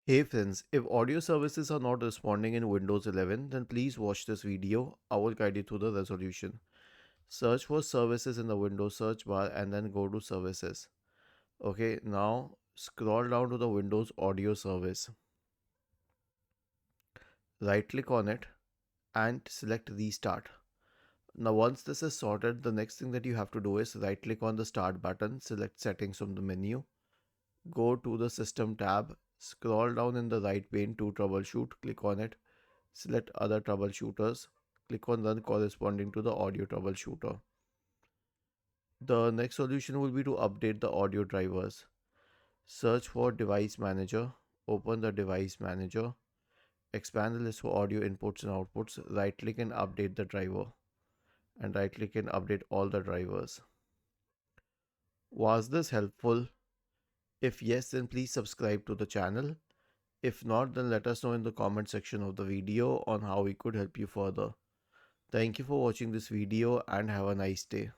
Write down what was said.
Hey friends, if audio services are not responding in Windows 11, then please watch this video. I will guide you through the resolution. Search for services in the Windows search bar and then go to services. Okay, now scroll down to the Windows audio service. Right click on it and select restart. Now once this is sorted, the next thing that you have to do is right click on the start button, select settings from the menu, go to the system tab, scroll down in the right pane to troubleshoot, click on it. Select other troubleshooters. Click on run corresponding to the audio troubleshooter. The next solution will be to update the audio drivers. Search for device manager. Open the device manager. Expand the list for audio inputs and outputs. Right click and update the driver. And right click and update all the drivers. Was this helpful? If yes, then please subscribe to the channel. If not, then let us know in the comment section of the video on how we could help you further. Thank you for watching this video and have a nice day.